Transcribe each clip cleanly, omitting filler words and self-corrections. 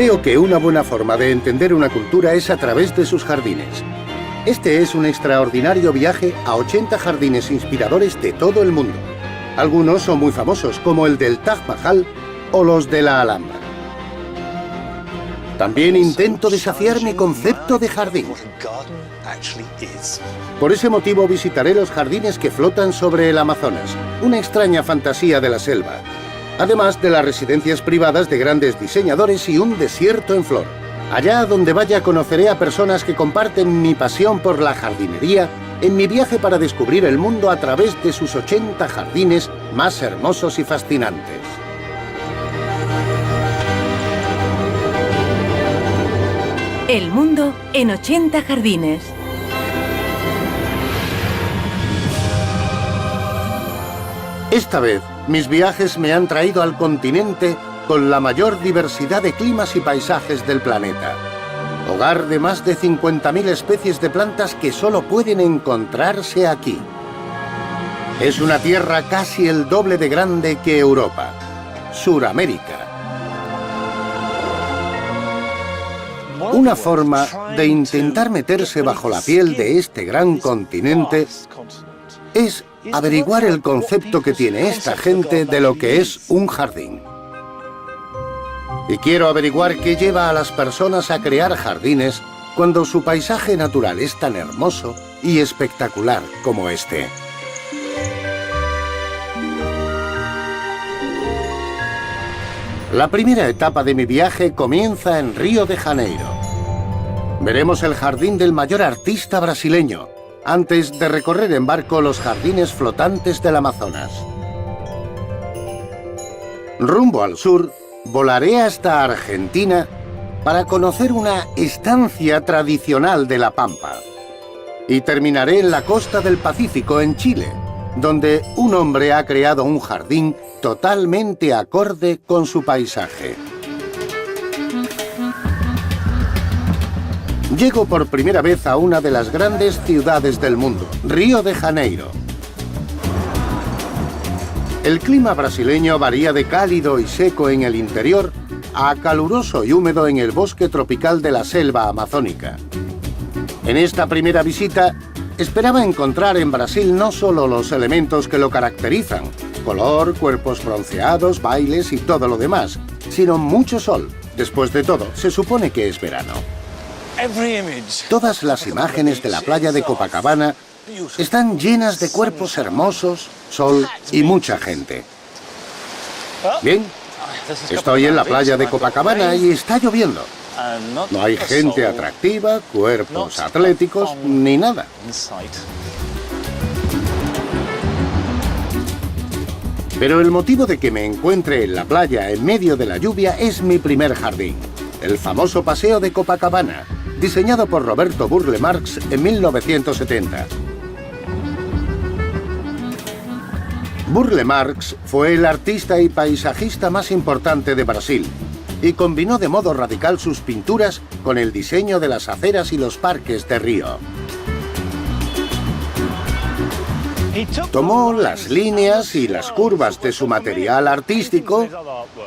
Creo que una buena forma de entender una cultura es a través de sus jardines. Este es un extraordinario viaje a 80 jardines inspiradores de todo el mundo. Algunos son muy famosos, como el del Taj Mahal o los de la Alhambra. También intento desafiar mi concepto de jardín. Por ese motivo visitaré los jardines que flotan sobre el Amazonas, una extraña fantasía de la selva, además de las residencias privadas de grandes diseñadores y un desierto en flor. Allá donde vaya conoceré a personas que comparten mi pasión por la jardinería en mi viaje para descubrir el mundo a través de sus 80 jardines más hermosos y fascinantes. El mundo en 80 jardines. Esta vez, mis viajes me han traído al continente con la mayor diversidad de climas y paisajes del planeta. Hogar de más de 50.000 especies de plantas que solo pueden encontrarse aquí. Es una tierra casi el doble de grande que Europa, Suramérica. Una forma de intentar meterse bajo la piel de este gran continente es averiguar el concepto que tiene esta gente de lo que es un jardín. Y quiero averiguar qué lleva a las personas a crear jardines cuando su paisaje natural es tan hermoso y espectacular como este. La primera etapa de mi viaje comienza en Río de Janeiro. Veremos el jardín del mayor artista brasileño, antes de recorrer en barco los jardines flotantes del Amazonas. Rumbo al sur, volaré hasta Argentina para conocer una estancia tradicional de la Pampa. Y terminaré en la costa del Pacífico, en Chile, donde un hombre ha creado un jardín totalmente acorde con su paisaje. Llego por primera vez a una de las grandes ciudades del mundo, Río de Janeiro. El clima brasileño varía de cálido y seco en el interior a caluroso y húmedo en el bosque tropical de la selva amazónica. En esta primera visita, esperaba encontrar en Brasil no solo los elementos que lo caracterizan, color, cuerpos bronceados, bailes y todo lo demás, sino mucho sol. Después de todo, se supone que es verano. Todas las imágenes de la playa de Copacabana están llenas de cuerpos hermosos, sol y mucha gente. Bien, estoy en la playa de Copacabana y está lloviendo. No hay gente atractiva, cuerpos atléticos, ni nada. Pero el motivo de que me encuentre en la playa en medio de la lluvia es mi primer jardín, el famoso Paseo de Copacabana, diseñado por Roberto Burle Marx en 1970. Burle Marx fue el artista y paisajista más importante de Brasil y combinó de modo radical sus pinturas con el diseño de las aceras y los parques de Río. Tomó las líneas y las curvas de su material artístico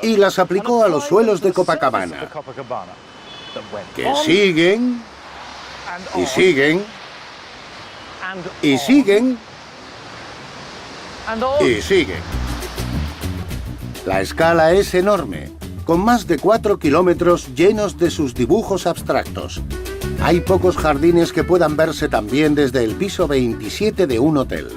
y las aplicó a los suelos de Copacabana, que siguen, y siguen, y siguen, y siguen. La escala es enorme, con más de 4 kilómetros llenos de sus dibujos abstractos. Hay pocos jardines que puedan verse también desde el piso 27 de un hotel.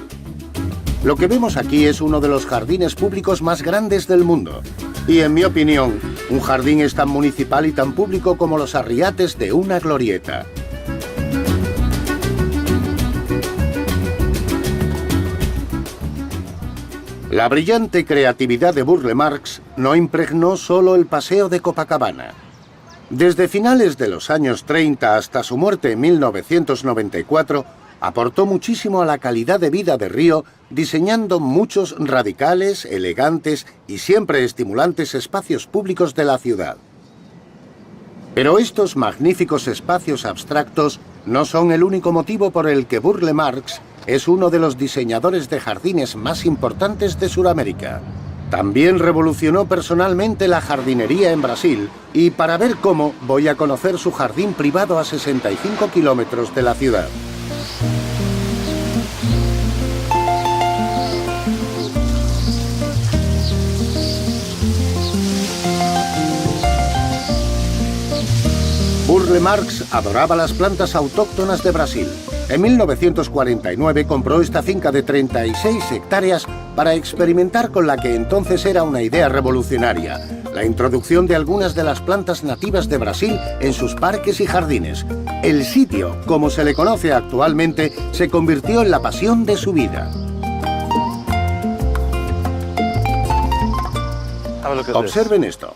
Lo que vemos aquí es uno de los jardines públicos más grandes del mundo. Y en mi opinión, un jardín es tan municipal y tan público como los arriates de una glorieta. La brillante creatividad de Burle Marx no impregnó solo el Paseo de Copacabana. Desde finales de los años 30 hasta su muerte en 1994, aportó muchísimo a la calidad de vida de Río, diseñando muchos radicales, elegantes y siempre estimulantes espacios públicos de la ciudad. Pero estos magníficos espacios abstractos no son el único motivo por el que Burle Marx es uno de los diseñadores de jardines más importantes de Sudamérica. También revolucionó personalmente la jardinería en Brasil y para ver cómo voy a conocer su jardín privado a 65 kilómetros de la ciudad. Burle Marx adoraba las plantas autóctonas de Brasil. En 1949 compró esta finca de 36 hectáreas para experimentar con la que entonces era una idea revolucionaria: la introducción de algunas de las plantas nativas de Brasil en sus parques y jardines. El sitio, como se le conoce actualmente, se convirtió en la pasión de su vida. Observen esto.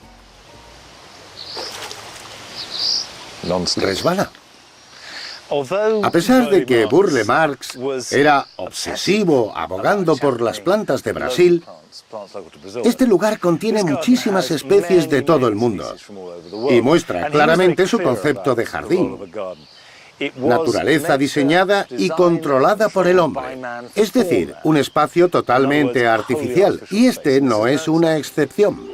Resbala. A pesar de que Burle Marx era obsesivo abogando por las plantas de Brasil, este lugar contiene muchísimas especies de todo el mundo y muestra claramente su concepto de jardín. Naturaleza diseñada y controlada por el hombre. Es decir, un espacio totalmente artificial, y este no es una excepción.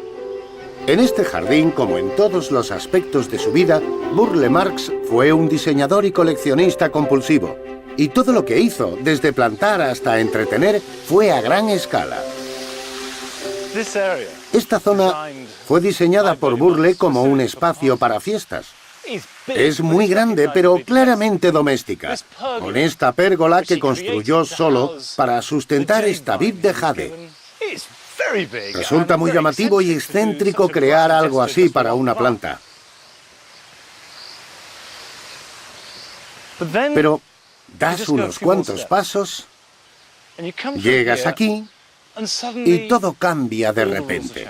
En este jardín, como en todos los aspectos de su vida, Burle Marx fue un diseñador y coleccionista compulsivo. Y todo lo que hizo, desde plantar hasta entretener, fue a gran escala. Esta zona fue diseñada por Burle como un espacio para fiestas. Es muy grande, pero claramente doméstica, con esta pérgola que construyó solo para sustentar esta vid de jade. Resulta muy llamativo y excéntrico crear algo así para una planta. Pero das unos cuantos pasos, llegas aquí y todo cambia de repente.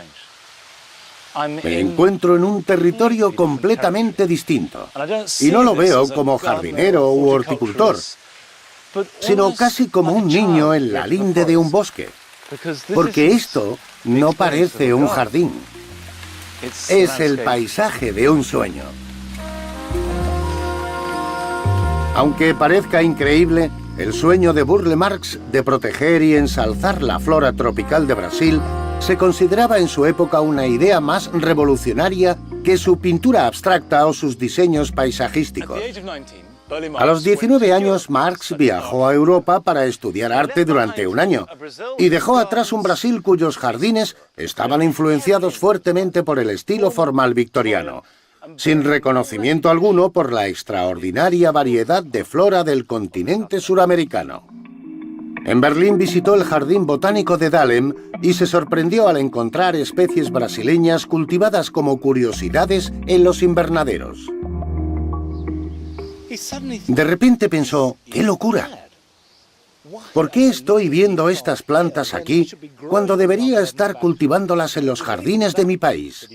Me encuentro en un territorio completamente distinto. Y no lo veo como jardinero u horticultor, sino casi como un niño en la linde de un bosque. Porque esto no parece un jardín. Es el paisaje de un sueño. Aunque parezca increíble, el sueño de Burle Marx de proteger y ensalzar la flora tropical de Brasil se consideraba en su época una idea más revolucionaria que su pintura abstracta o sus diseños paisajísticos. A los 19 años, Marx viajó a Europa para estudiar arte durante un año y dejó atrás un Brasil cuyos jardines estaban influenciados fuertemente por el estilo formal victoriano, sin reconocimiento alguno por la extraordinaria variedad de flora del continente suramericano. En Berlín visitó el Jardín Botánico de Dahlem y se sorprendió al encontrar especies brasileñas cultivadas como curiosidades en los invernaderos. De repente pensó, ¡qué locura! ¿Por qué estoy viendo estas plantas aquí cuando debería estar cultivándolas en los jardines de mi país?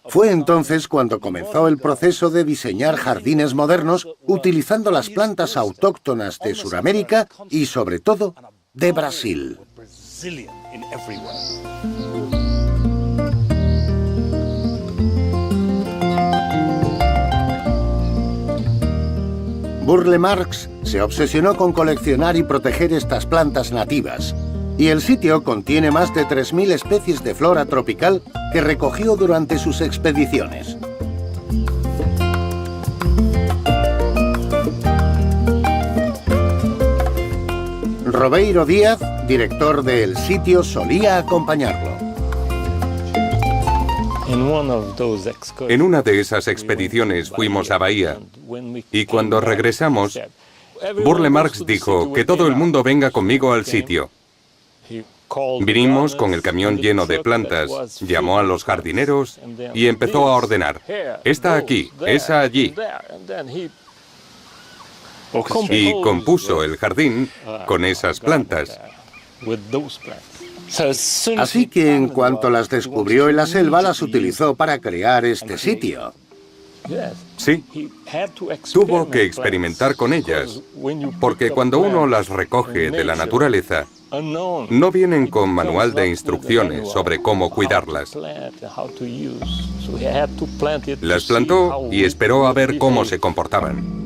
Fue entonces cuando comenzó el proceso de diseñar jardines modernos utilizando las plantas autóctonas de Sudamérica y, sobre todo, de Brasil. Burle Marx se obsesionó con coleccionar y proteger estas plantas nativas, y el sitio contiene más de 3.000 especies de flora tropical que recogió durante sus expediciones. Robeiro Díaz, director del sitio, solía acompañarlo. En una de esas expediciones fuimos a Bahía y cuando regresamos, Burle Marx dijo que todo el mundo venga conmigo al sitio. Vinimos con el camión lleno de plantas, llamó a los jardineros y empezó a ordenar. Esta aquí, esa allí. Y compuso el jardín con esas plantas. Así que en cuanto las descubrió en la selva, las utilizó para crear este sitio. Sí, tuvo que experimentar con ellas, porque cuando uno las recoge de la naturaleza, no vienen con manual de instrucciones sobre cómo cuidarlas. Las plantó y esperó a ver cómo se comportaban.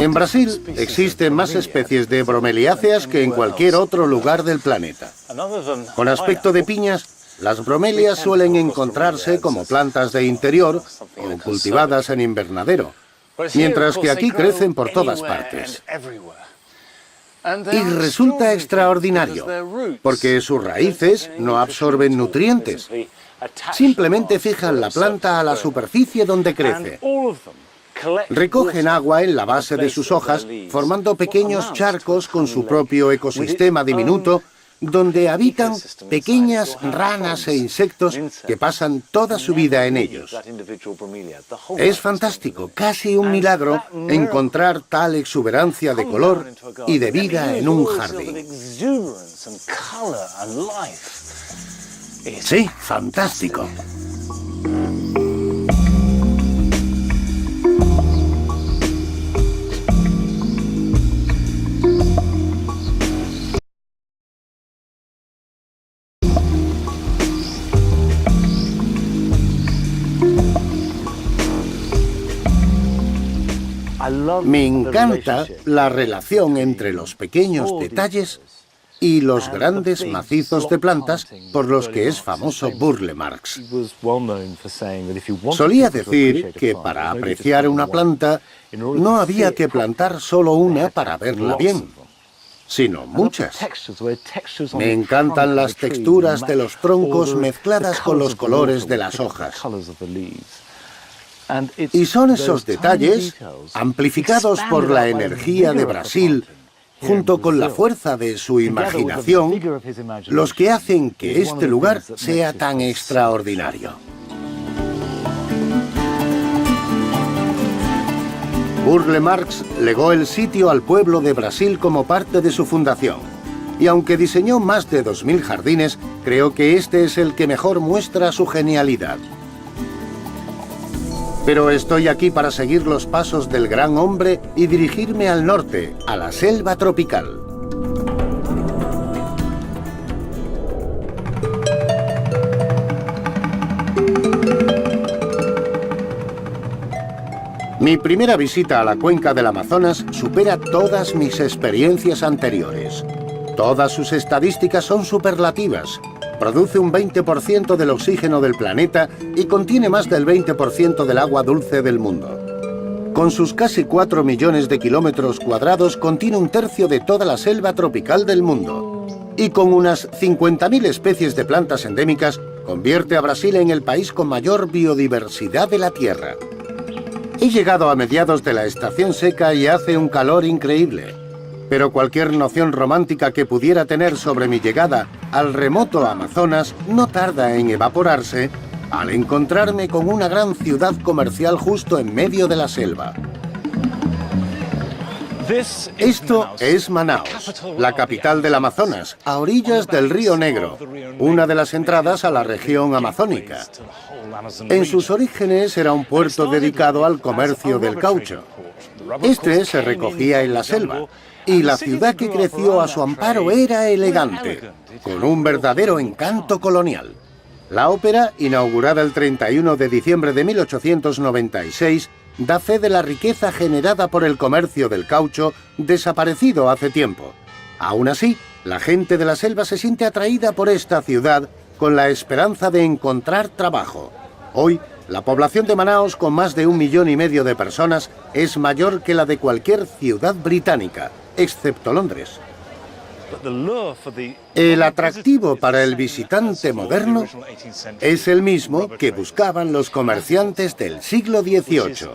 En Brasil existen más especies de bromeliáceas que en cualquier otro lugar del planeta. Con aspecto de piñas, las bromelias suelen encontrarse como plantas de interior o cultivadas en invernadero, mientras que aquí crecen por todas partes. Y resulta extraordinario, porque sus raíces no absorben nutrientes. Simplemente fijan la planta a la superficie donde crece. Recogen agua en la base de sus hojas, formando pequeños charcos con su propio ecosistema diminuto, donde habitan pequeñas ranas e insectos que pasan toda su vida en ellos. Es fantástico, casi un milagro, encontrar tal exuberancia de color y de vida en un jardín. Sí, fantástico. Me encanta la relación entre los pequeños detalles y los grandes macizos de plantas por los que es famoso Burle Marx. Solía decir que para apreciar una planta no había que plantar solo una para verla bien, sino muchas. Me encantan las texturas de los troncos mezcladas con los colores de las hojas. Y son esos detalles, amplificados por la energía de Brasil, junto con la fuerza de su imaginación, los que hacen que este lugar sea tan extraordinario. Burle Marx legó el sitio al pueblo de Brasil como parte de su fundación. Y aunque diseñó más de 2000 jardines, creo que este es el que mejor muestra su genialidad. Pero estoy aquí para seguir los pasos del gran hombre y dirigirme al norte, a la selva tropical. Mi primera visita a la cuenca del Amazonas supera todas mis experiencias anteriores. Todas sus estadísticas son superlativas. Produce un 20% del oxígeno del planeta y contiene más del 20% del agua dulce del mundo. Con sus casi 4 millones de kilómetros cuadrados, contiene un tercio de toda la selva tropical del mundo. Y con unas 50.000 especies de plantas endémicas, convierte a Brasil en el país con mayor biodiversidad de la Tierra. He llegado a mediados de la estación seca y hace un calor increíble. Pero cualquier noción romántica que pudiera tener sobre mi llegada al remoto Amazonas no tarda en evaporarse al encontrarme con una gran ciudad comercial justo en medio de la selva. Esto es Manaus, la capital del Amazonas, a orillas del río Negro, una de las entradas a la región amazónica. En sus orígenes era un puerto dedicado al comercio del caucho. Este se recogía en la selva. Y la ciudad que creció a su amparo era elegante, con un verdadero encanto colonial. La ópera, inaugurada el 31 de diciembre de 1896, da fe de la riqueza generada por el comercio del caucho, desaparecido hace tiempo. Aún así, la gente de la selva se siente atraída por esta ciudad con la esperanza de encontrar trabajo. Hoy, la población de Manaus, con más de 1,5 millones de personas, es mayor que la de cualquier ciudad británica, excepto Londres. El atractivo para el visitante moderno es el mismo que buscaban los comerciantes del siglo XVIII.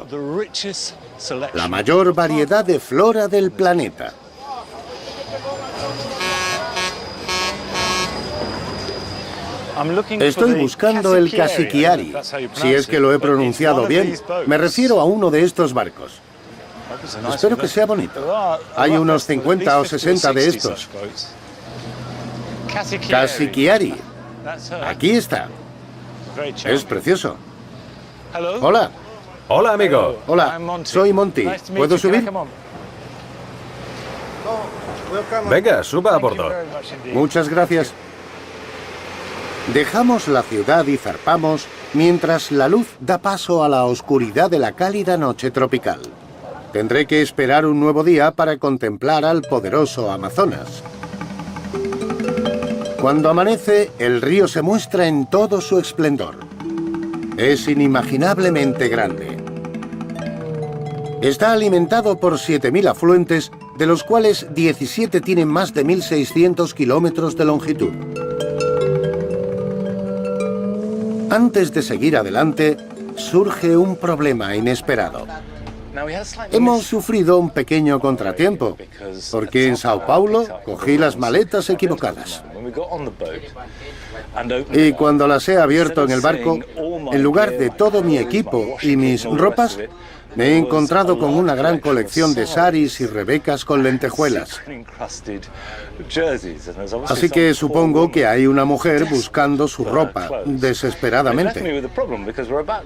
La mayor variedad de flora del planeta. Estoy buscando el Casiquiari. Si es que lo he pronunciado bien, me refiero a uno de estos barcos. Espero que sea bonito. Hay unos 50 o 60 de estos. Casiquiari. Aquí está. Es precioso. Hola. Hola, amigo. Hola, soy Monty. ¿Puedo subir? Venga, suba a bordo. Muchas gracias. Dejamos la ciudad y zarpamos mientras la luz da paso a la oscuridad de la cálida noche tropical. Tendré que esperar un nuevo día para contemplar al poderoso Amazonas. Cuando amanece, el río se muestra en todo su esplendor. Es inimaginablemente grande. Está alimentado por 7.000 afluentes, de los cuales 17 tienen más de 1.600 kilómetros de longitud. Antes de seguir adelante, surge un problema inesperado. Hemos sufrido un pequeño contratiempo, porque en Sao Paulo cogí las maletas equivocadas. Y cuando las he abierto en el barco, en lugar de todo mi equipo y mis ropas, me he encontrado con una gran colección de saris y rebecas con lentejuelas. Así que supongo que hay una mujer buscando su ropa desesperadamente.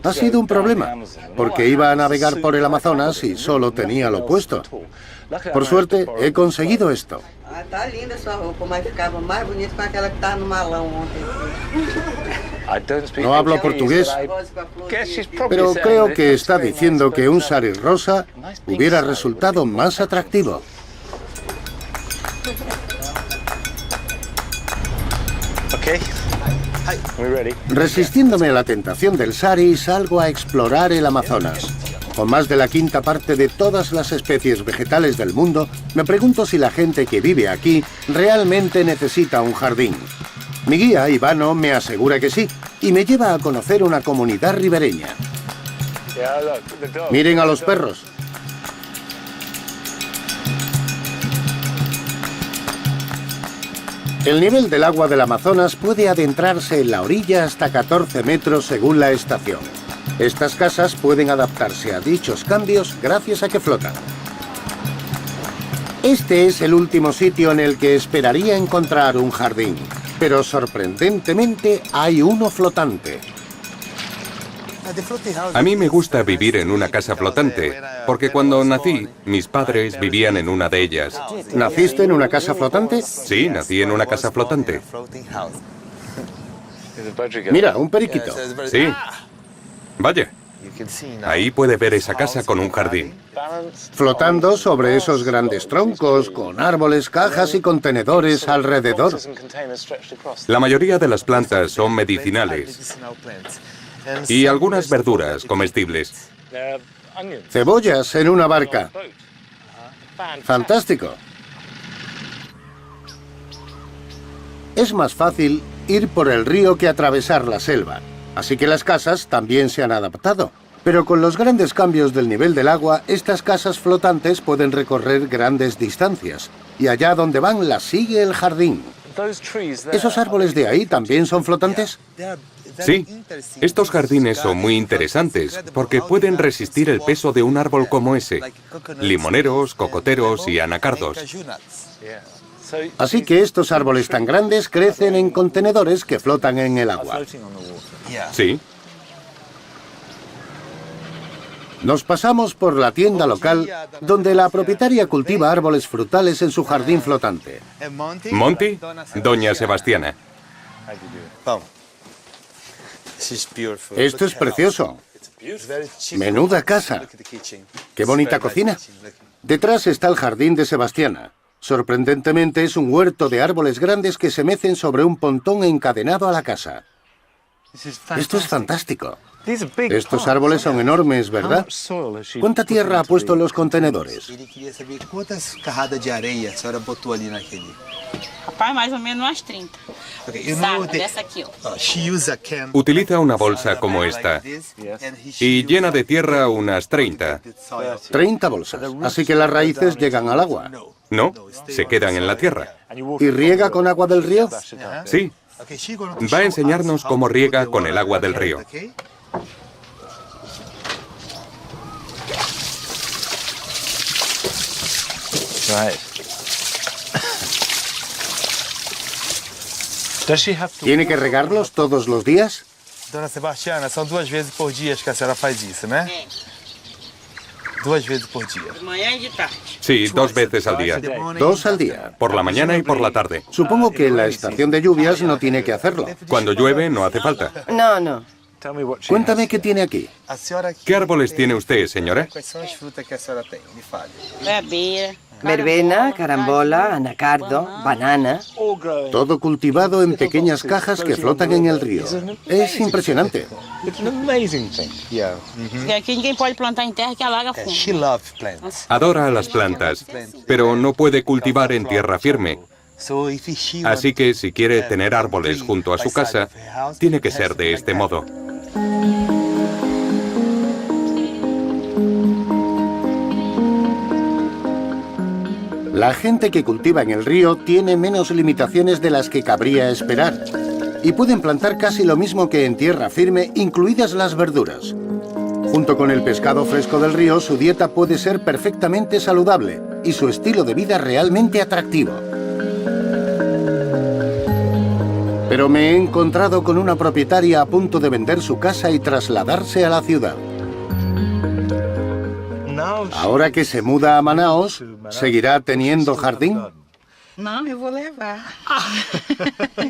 Ha sido un problema, porque iba a navegar por el Amazonas y solo tenía lo puesto. Por suerte, he conseguido esto. Está linda sua roupa, mas ficava mais bonita com aquela que estava no malão ontem. No hablo portugués, pero creo que está diciendo que un sari rosa hubiera resultado más atractivo. Resistiéndome a la tentación del sari, salgo a explorar el Amazonas. Con más de la quinta parte de todas las especies vegetales del mundo, me pregunto si la gente que vive aquí realmente necesita un jardín. Mi guía, Ivano, me asegura que sí, y me lleva a conocer una comunidad ribereña. Miren a los perros. El nivel del agua del Amazonas puede adentrarse en la orilla hasta 14 metros según la estación. Estas casas pueden adaptarse a dichos cambios gracias a que flotan. Este es el último sitio en el que esperaría encontrar un jardín, pero sorprendentemente hay uno flotante. A mí me gusta vivir en una casa flotante, porque cuando nací, mis padres vivían en una de ellas. ¿Naciste en una casa flotante? Sí, nací en una casa flotante. Mira, un periquito. Sí. Vaya, ahí puede ver esa casa con un jardín. Flotando sobre esos grandes troncos, con árboles, cajas y contenedores alrededor. La mayoría de las plantas son medicinales y algunas verduras comestibles. Cebollas en una barca. Fantástico. Es más fácil ir por el río que atravesar la selva. Así que las casas también se han adaptado. Pero con los grandes cambios del nivel del agua, estas casas flotantes pueden recorrer grandes distancias. Y allá donde van las sigue el jardín. ¿Esos árboles de ahí también son flotantes? Sí, estos jardines son muy interesantes porque pueden resistir el peso de un árbol como ese. Limoneros, cocoteros y anacardos. Así que estos árboles tan grandes crecen en contenedores que flotan en el agua. Sí. Nos pasamos por la tienda local, donde la propietaria cultiva árboles frutales en su jardín flotante. Monty, Doña Sebastiana. Esto es precioso. Menuda casa. Qué bonita cocina. Detrás está el jardín de Sebastiana. Sorprendentemente es un huerto de árboles grandes que se mecen sobre un pontón encadenado a la casa. Esto es fantástico. Estos árboles son enormes, ¿verdad? ¿Cuánta tierra ha puesto en los contenedores? Rapaz, mais ou menos umas 30. Saca, dessa aqui, ó. Utiliza una bolsa como esta y llena de tierra unas 30. 30 bolsas. Así que las raíces llegan al agua. No, se quedan en la tierra. ¿Y riega con agua del río? Sí. Va a enseñarnos cómo riega con el agua del río. ¿Tiene que regarlos todos los días? Dona Sebastiana, são 2 vezes por dia que a senhora faz isso, né? 2 vezes por dia. De manhã e de tarde. Sí, 2 veces al día. 2 al día. Por la mañana y por la tarde. Supongo que en la estación de lluvias no tiene que hacerlo. Cuando llueve no hace falta. No, no. Cuéntame qué tiene aquí. ¿Qué árboles tiene usted, señora? Quais são as frutas que a senhora tem? Me fale. Goiabeira. Verbena, carambola, anacardo, banana. Todo cultivado en pequeñas cajas que flotan en el río. Es impresionante. It's an amazing thing. Yeah. Porque aqui ninguém pode plantar em terra que alaga fundo. She loves plants. Adora las plantas, pero no puede cultivar en tierra firme. So if she Así que si quiere tener árboles junto a su casa, tiene que ser de este modo. La gente que cultiva en el río tiene menos limitaciones de las que cabría esperar. Y pueden plantar casi lo mismo que en tierra firme, incluidas las verduras. Junto con el pescado fresco del río, su dieta puede ser perfectamente saludable y su estilo de vida realmente atractivo. Pero me he encontrado con una propietaria a punto de vender su casa y trasladarse a la ciudad. Ahora que se muda a Manaos, ¿seguirá teniendo jardín? Não, eu vou levar.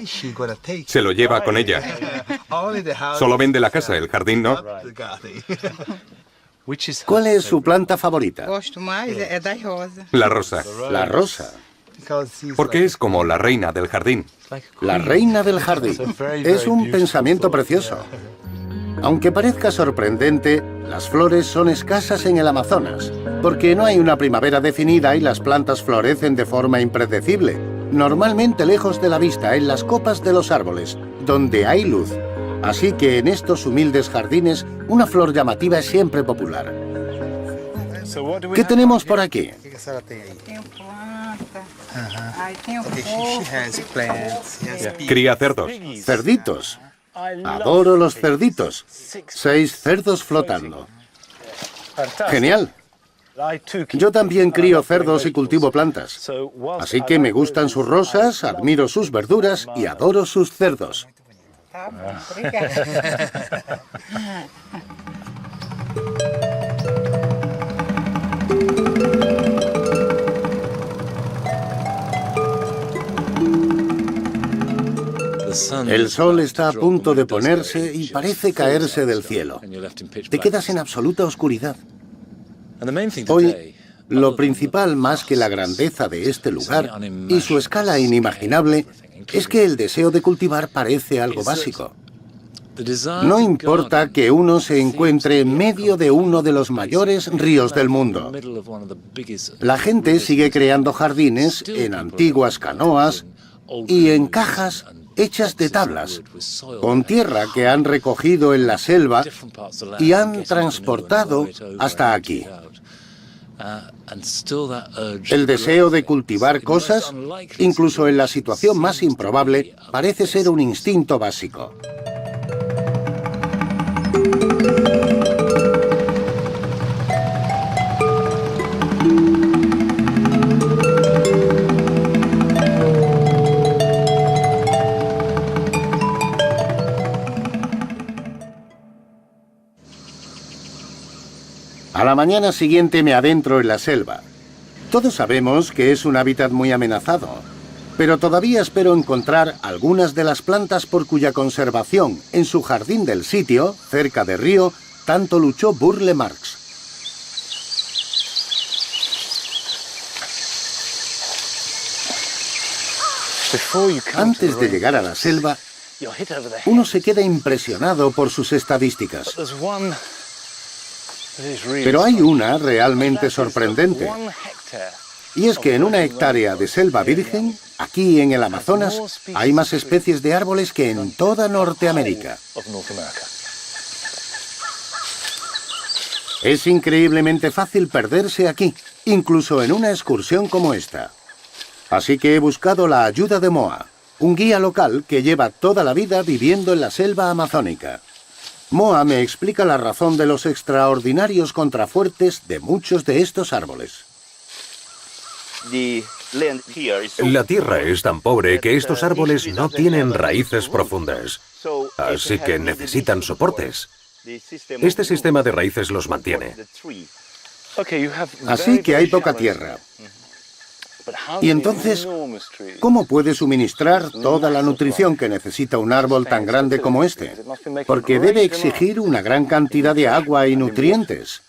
She's gonna take Se lo lleva con ella. only the house. Solo vende la casa, el jardín no. The garden. Which is ¿Cuál es su planta favorita? Gosto mais é das rosas. La rosa. La rosa. because she's Porque es como la reina del jardín. like La reina del jardín. Es un pensamiento precioso. Aunque parezca sorprendente, las flores son escasas en el Amazonas, porque no hay una primavera definida y las plantas florecen de forma impredecible, normalmente lejos de la vista, en las copas de los árboles, donde hay luz. Así que en estos humildes jardines, una flor llamativa es siempre popular. ¿Qué tenemos por aquí? O que a senhora tem aí? Tenho planta. Aí tem Okay, she has plants. She has Cría cerdos. Cerditos. Adoro los cerditos. 6 cerdos flotando. Genial. Yo también crío cerdos y cultivo plantas. Así que me gustan sus rosas, admiro sus verduras y adoro sus cerdos. Tá bom, obrigada. El sol está a punto de ponerse y parece caerse del cielo. Te quedas en absoluta oscuridad. Hoy, lo principal más que la grandeza de este lugar y su escala inimaginable es que el deseo de cultivar parece algo básico. No importa que uno se encuentre en medio de uno de los mayores ríos del mundo. La gente sigue creando jardines en antiguas canoas y en cajas hechas de tablas, con tierra que han recogido en la selva y han transportado hasta aquí. El deseo de cultivar cosas, incluso en la situación más improbable, parece ser un instinto básico. A la mañana siguiente me adentro en la selva. Todos sabemos que es un hábitat muy amenazado, pero todavía espero encontrar algunas de las plantas por cuya conservación en su jardín del sitio, cerca de río, tanto luchó Burle Marx. Antes de llegar a la selva, uno se queda impresionado por sus estadísticas. Pero hay una realmente sorprendente. Y es que en una hectárea de selva virgen, aquí en el Amazonas, hay más especies de árboles que en toda Norteamérica. Es increíblemente fácil perderse aquí, incluso en una excursión como esta. Así que he buscado la ayuda de Moa, un guía local que lleva toda la vida viviendo en la selva amazónica. Moa me explica la razón de los extraordinarios contrafuertes de muchos de estos árboles. La tierra es tan pobre que estos árboles no tienen raíces profundas, así que necesitan soportes. Este sistema de raíces los mantiene. Así que hay poca tierra. Y entonces, ¿cómo puede suministrar toda la nutrición que necesita un árbol tan grande como este? Porque debe exigir una gran cantidad de agua y nutrientes.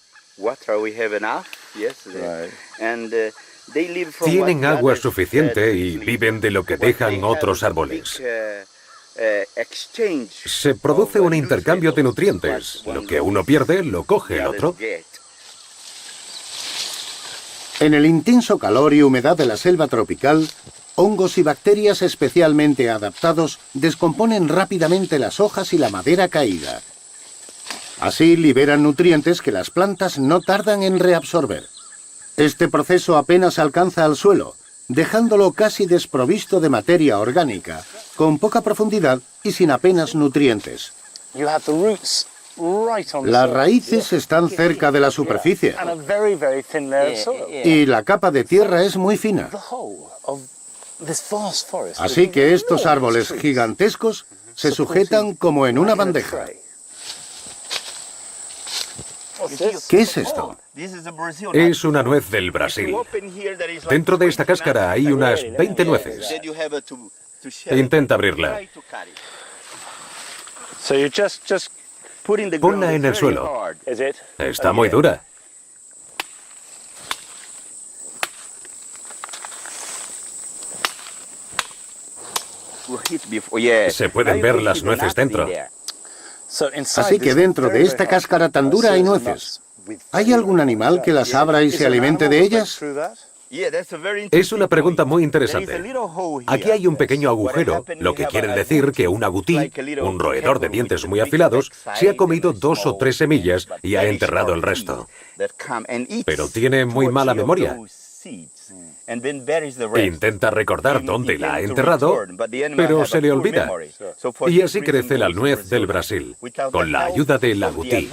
Tienen agua suficiente y viven de lo que dejan otros árboles. Se produce un intercambio de nutrientes. Lo que uno pierde, lo coge el otro. En el intenso calor y humedad de la selva tropical, hongos y bacterias especialmente adaptados descomponen rápidamente las hojas y la madera caída. Así liberan nutrientes que las plantas no tardan en reabsorber. Este proceso apenas alcanza al suelo, dejándolo casi desprovisto de materia orgánica, con poca profundidad y sin apenas nutrientes. Las raíces están cerca de la superficie y la capa de tierra es muy fina. Así que estos árboles gigantescos se sujetan como en una bandeja. ¿Qué es esto? Es una nuez del Brasil. Dentro de esta cáscara hay unas 20 nueces. Intenta abrirla. Ponla en el suelo. Está muy dura. Se pueden ver las nueces dentro. Así que dentro de esta cáscara tan dura hay nueces. ¿Hay algún animal que las abra y se alimente de ellas? Es una pregunta muy interesante. Aquí hay un pequeño agujero, lo que quiere decir que un agutí, un roedor de dientes muy afilados, se ha comido 2 o 3 semillas y ha enterrado el resto. Pero tiene muy mala memoria. Intenta recordar dónde la ha enterrado, pero se le olvida. Y así crece la nuez del Brasil, con la ayuda del agutí.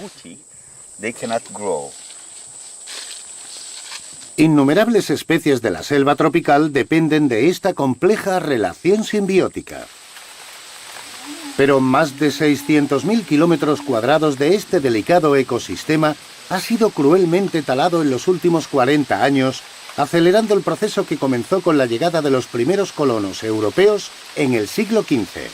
Innumerables especies de la selva tropical dependen de esta compleja relación simbiótica. Pero más de 600.000 kilómetros cuadrados de este delicado ecosistema ha sido cruelmente talado en los últimos 40 años, acelerando el proceso que comenzó con la llegada de los primeros colonos europeos en el siglo XV.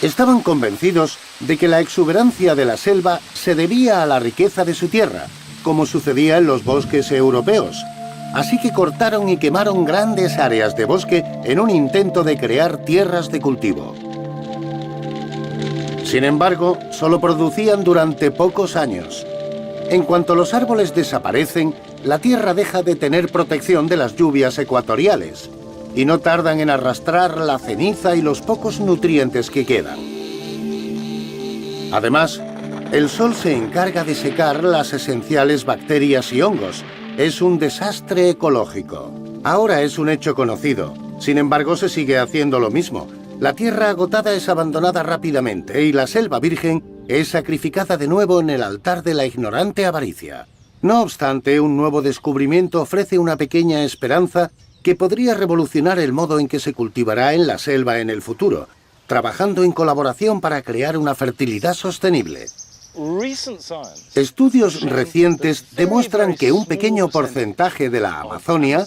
Estaban convencidos de que la exuberancia de la selva se debía a la riqueza de su tierra, como sucedía en los bosques europeos. Así que cortaron y quemaron grandes áreas de bosque en un intento de crear tierras de cultivo. Sin embargo, solo producían durante pocos años. En cuanto los árboles desaparecen, la tierra deja de tener protección de las lluvias ecuatoriales y no tardan en arrastrar la ceniza y los pocos nutrientes que quedan. Además, el sol se encarga de secar las esenciales bacterias y hongos. Es un desastre ecológico. Ahora es un hecho conocido. Sin embargo, se sigue haciendo lo mismo. La tierra agotada es abandonada rápidamente y la selva virgen es sacrificada de nuevo en el altar de la ignorante avaricia. No obstante, un nuevo descubrimiento ofrece una pequeña esperanza que podría revolucionar el modo en que se cultivará en la selva en el futuro, trabajando en colaboración para crear una fertilidad sostenible. Estudios recientes demuestran que un pequeño porcentaje de la Amazonia,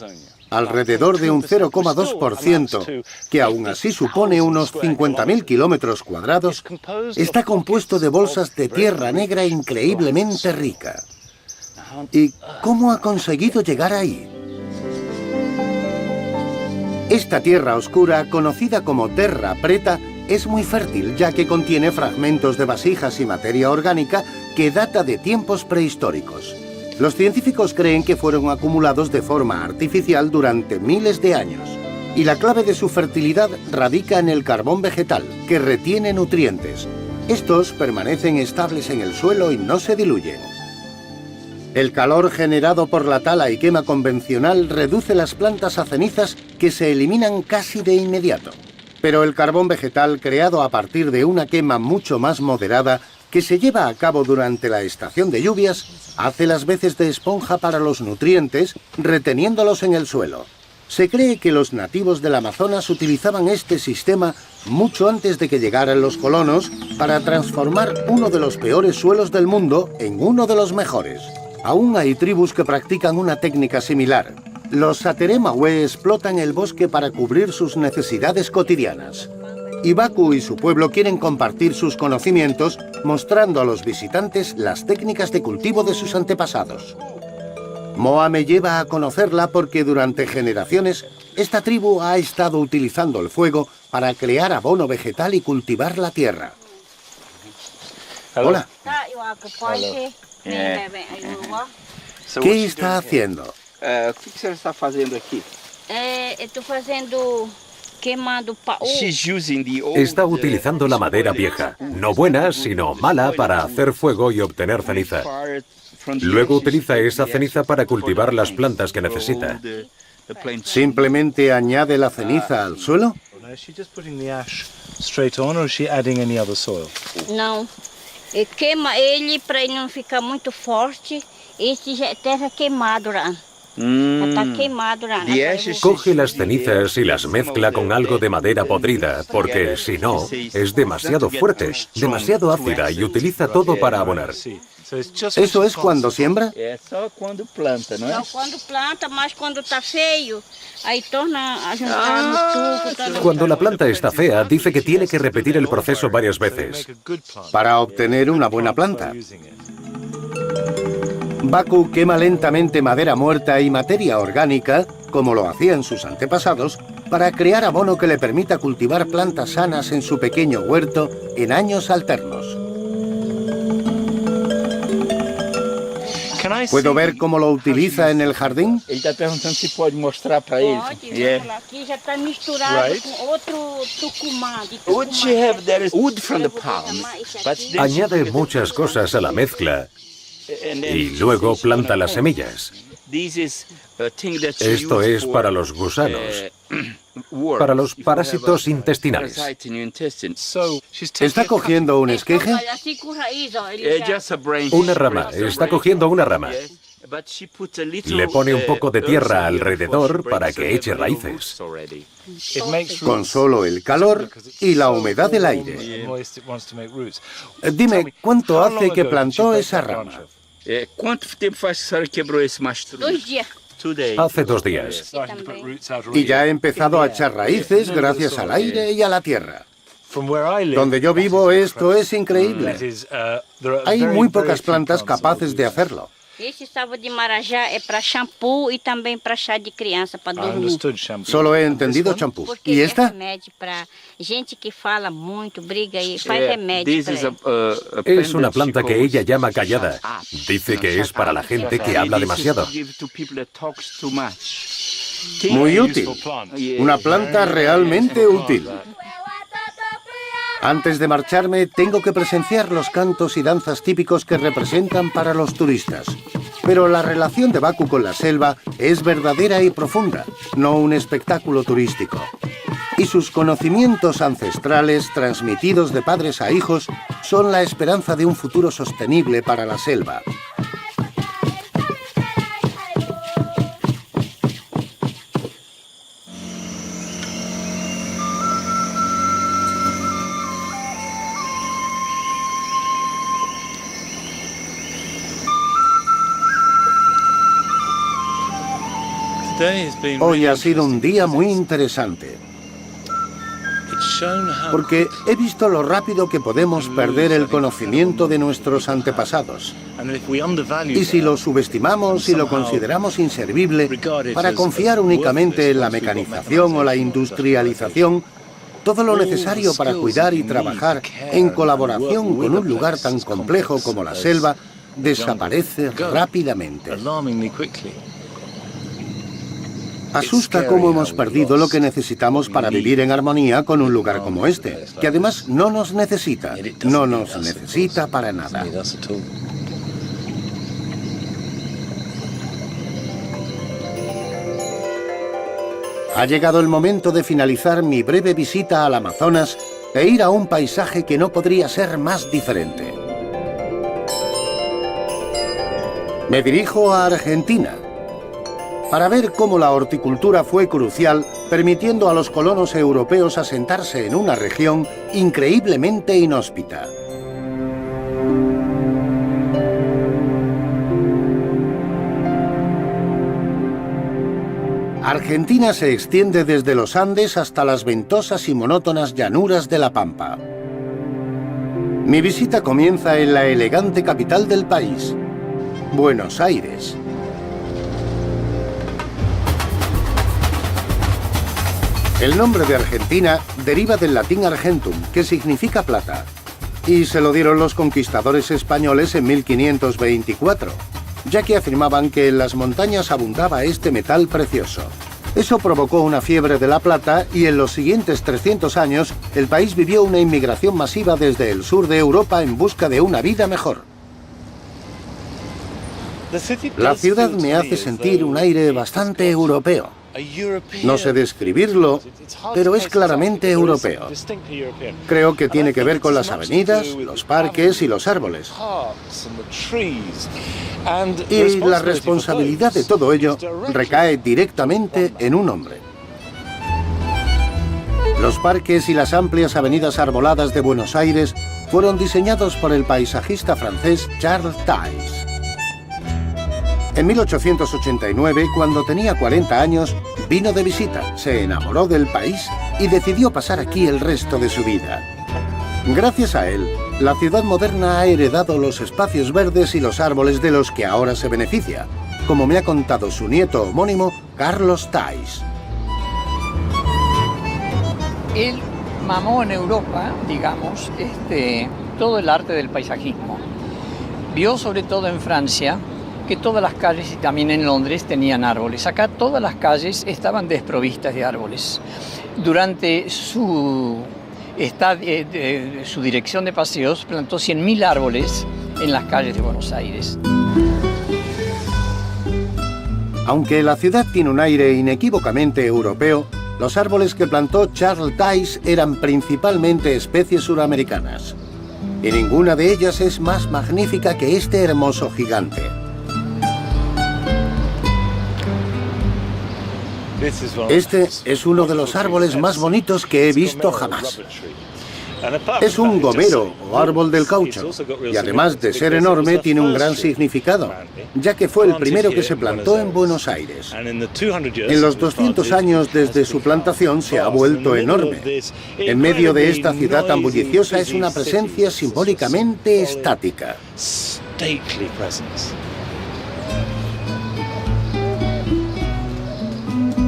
alrededor de un 0,2%, que aún así supone unos 50.000 kilómetros cuadrados, está compuesto de bolsas de tierra negra increíblemente rica. ¿Y cómo ha conseguido llegar ahí? Esta tierra oscura, conocida como terra preta, es muy fértil ya que contiene fragmentos de vasijas y materia orgánica que data de tiempos prehistóricos. Los científicos creen que fueron acumulados de forma artificial durante miles de años. Y la clave de su fertilidad radica en el carbón vegetal, que retiene nutrientes. Estos permanecen estables en el suelo y no se diluyen. El calor generado por la tala y quema convencional reduce las plantas a cenizas que se eliminan casi de inmediato. Pero el carbón vegetal, creado a partir de una quema mucho más moderada, que se lleva a cabo durante la estación de lluvias, hace las veces de esponja para los nutrientes, reteniéndolos en el suelo. Se cree que los nativos del Amazonas utilizaban este sistema mucho antes de que llegaran los colonos para transformar uno de los peores suelos del mundo en uno de los mejores. Aún hay tribus que practican una técnica similar. Los Sateré-Mahué explotan el bosque para cubrir sus necesidades cotidianas. Y Baku y su pueblo quieren compartir sus conocimientos, mostrando a los visitantes las técnicas de cultivo de sus antepasados. Moa me lleva a conocerla porque durante generaciones esta tribu ha estado utilizando el fuego para crear abono vegetal y cultivar la tierra. Hola. ¿Qué está haciendo? O que você está fazendo aqui? Estou fazendo queimando pau. Está utilizando la madera vieja, no buena, sino mala, para hacer fuego y obtener ceniza. Luego utiliza esa ceniza para cultivar las plantas que necesita. ¿Simplemente añade la ceniza al suelo? Não. Queima ele para ele não ficar muito forte. Esse já é terra queimado lá. Já está queimado lá. Coge las cenizas y las mezcla con algo de madera podrida, porque si no, es demasiado fuerte, demasiado ácida y utiliza todo para abonar. ¿Eso es cuando siembra? É só quando planta, não é? Só quando planta, mas quando está feio, aí torna a juntar no tuco. Cuando la planta está fea, dice que tiene que repetir el proceso varias veces. Para obtener una buena planta. Baku quema lentamente madera muerta y materia orgánica, como lo hacían sus antepasados, para crear abono que le permita cultivar plantas sanas en su pequeño huerto en años alternos. ¿Puedo ver cómo lo utiliza en el jardín? Ele está perguntando se pode mostrar para ele. Aqui já está misturado com outro tucumã. Would she have there is wood from the palm, but this Añade muchas cosas a la mezcla y luego planta las semillas. this is a thing that she Esto used es for, para los gusanos, worms. para los If you parásitos have a intestinales. parasite in your intestine. ¿Está cogiendo un esqueje? Assim com raiz, ó. Ele já... Just a branch. Una rama, está cogiendo una rama. Yes, but she puts a little, Le pone un poco de tierra earth alrededor before she para breaks, que so eche they have little raíces. roots already. Con solo el calor y la humedad del aire. Dime, ¿cuánto hace que plantó esa rama? Quanto tempo faz que a senhora quebrou esse mastro? 2 dias. Hace 2 días. Y ya ha empezado a echar raíces gracias al aire y a la tierra. Donde yo vivo esto es increíble. Hay muy pocas plantas capaces de hacerlo. Esse salvo de marajá é para shampoo e também para chá de criança, para dormir. Solo he entendido champú. Porque ¿Y é esta? remédio para gente que fala muito, briga e faz remédio This para is ela. Es una planta que ella llama callada. Dice que es para la gente que habla demasiado. Muy útil. Una planta realmente útil. Antes de marcharme, tengo que presenciar los cantos y danzas típicos que representan para los turistas. Pero la relación de Baku con la selva es verdadera y profunda, no un espectáculo turístico. Y sus conocimientos ancestrales, transmitidos de padres a hijos, son la esperanza de un futuro sostenible para la selva. Hoy ha sido un día muy interesante, porque he visto lo rápido que podemos perder el conocimiento de nuestros antepasados. Y si lo subestimamos y lo consideramos inservible para confiar únicamente en la mecanización o la industrialización, todo lo necesario para cuidar y trabajar en colaboración con un lugar tan complejo como la selva desaparece rápidamente. Asusta cómo hemos perdido lo que necesitamos para vivir en armonía con un lugar como este, que además no nos necesita para nada. Ha llegado el momento de finalizar mi breve visita al Amazonas e ir a un paisaje que no podría ser más diferente. Me dirijo a Argentina para ver cómo la horticultura fue crucial, permitiendo a los colonos europeos asentarse en una región increíblemente inhóspita. Argentina se extiende desde los Andes hasta las ventosas y monótonas llanuras de la Pampa. Mi visita comienza en la elegante capital del país, Buenos Aires. El nombre de Argentina deriva del latín argentum, que significa plata, y se lo dieron los conquistadores españoles en 1524, ya que afirmaban que en las montañas abundaba este metal precioso. Eso provocó una fiebre de la plata y en los siguientes 300 años el país vivió una inmigración masiva desde el sur de Europa en busca de una vida mejor. La ciudad me hace sentir un aire bastante europeo. No sé describirlo, pero es claramente europeo. Creo que tiene que ver con las avenidas, los parques y los árboles. Y la responsabilidad de todo ello recae directamente en un hombre. Los parques y las amplias avenidas arboladas de Buenos Aires fueron diseñados por el paisajista francés Charles Tays. En 1889, cuando tenía 40 años, vino de visita, se enamoró del país y decidió pasar aquí el resto de su vida. Gracias a él, la ciudad moderna ha heredado los espacios verdes y los árboles de los que ahora se beneficia, como me ha contado su nieto homónimo, Carlos Tays. Él mamó en Europa, digamos, todo el arte del paisajismo. Vio sobre todo en Francia que todas las calles y también en Londres tenían árboles. Acá todas las calles estaban desprovistas de árboles. Durante su dirección de paseos plantó 100.000 árboles en las calles de Buenos Aires. Aunque la ciudad tiene un aire inequívocamente europeo, los árboles que plantó Charles Tays eran principalmente especies suramericanas. Y ninguna de ellas es más magnífica que este hermoso gigante. Este es uno de los árboles más bonitos que he visto jamás. Es un gomero o árbol del caucho, y además de ser enorme tiene un gran significado, ya que fue el primero que se plantó en Buenos Aires. En los 200 años desde su plantación se ha vuelto enorme. En medio de esta ciudad tan bulliciosa es una presencia simbólicamente estática.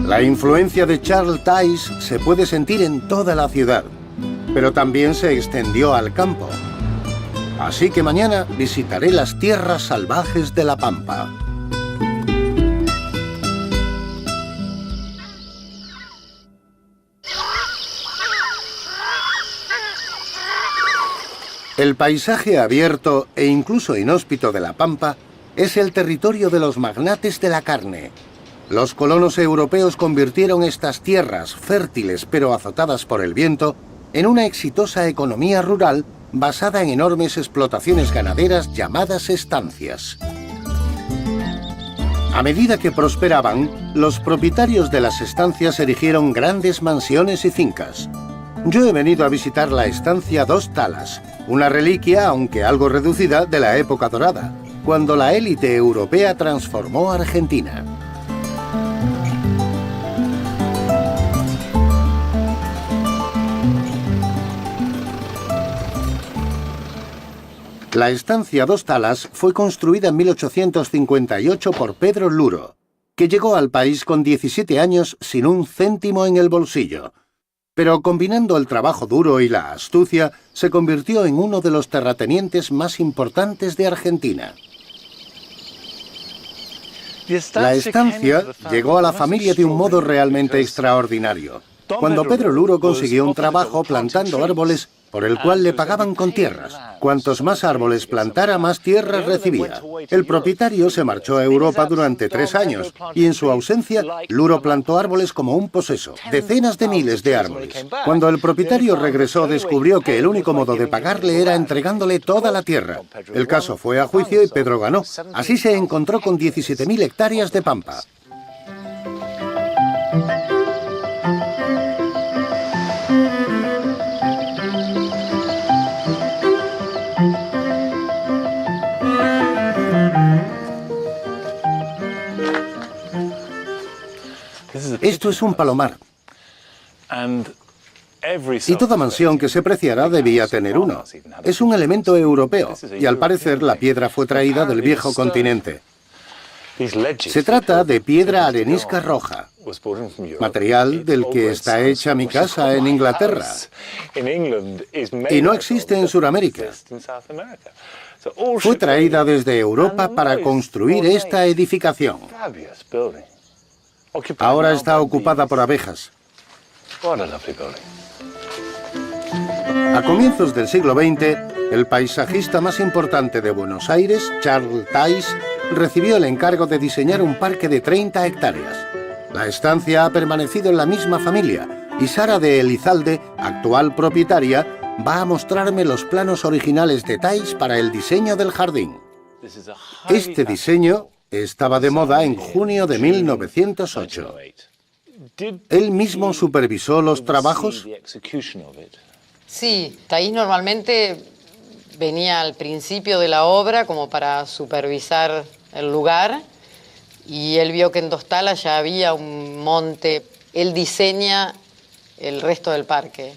La influencia de Charles Tays se puede sentir en toda la ciudad, pero también se extendió al campo. Así que mañana visitaré las tierras salvajes de la Pampa. El paisaje abierto e incluso inhóspito de la Pampa es el territorio de los magnates de la carne. Los colonos europeos convirtieron estas tierras fértiles pero azotadas por el viento en una exitosa economía rural basada en enormes explotaciones ganaderas llamadas estancias. A medida que prosperaban, los propietarios de las estancias erigieron grandes mansiones y fincas. Yo he venido a visitar la estancia Dos Talas, una reliquia, aunque algo reducida, de la época dorada, cuando la élite europea transformó Argentina. La estancia Dos Talas fue construida en 1858 por Pedro Luro, que llegó al país con 17 años sin un céntimo en el bolsillo. Pero combinando el trabajo duro y la astucia, se convirtió en uno de los terratenientes más importantes de Argentina. La estancia llegó a la familia de un modo realmente extraordinario. Cuando Pedro Luro consiguió un trabajo plantando árboles por el cual le pagaban con tierras. Cuantos más árboles plantara, más tierras recibía. El propietario se marchó a Europa durante 3 años y en su ausencia, Luro plantó árboles como un poseso, decenas de miles de árboles. Cuando el propietario regresó, descubrió que el único modo de pagarle era entregándole toda la tierra. El caso fue a juicio y Pedro ganó. Así se encontró con 17.000 hectáreas de pampa. Esto es un palomar. Y toda mansión que se preciara debía tener uno. Es un elemento europeo, y al parecer la piedra fue traída del viejo continente. Se trata de piedra arenisca roja, material del que está hecha mi casa en Inglaterra, y no existe en Sudamérica. Fue traída desde Europa para construir esta edificación. Ahora está ocupada por abejas. A comienzos del siglo XX, el paisajista más importante de Buenos Aires, Charles Tays, recibió el encargo de diseñar un parque de 30 hectáreas. La estancia ha permanecido en la misma familia y Sara de Elizalde, actual propietaria, va a mostrarme los planos originales de Tays para el diseño del jardín. Este diseño estaba de moda en junio de 1908. ¿Él mismo supervisó los trabajos? Sí, Tays normalmente venía al principio de la obra como para supervisar el lugar y él vio que en Dostala ya había un monte. Él diseña el resto del parque.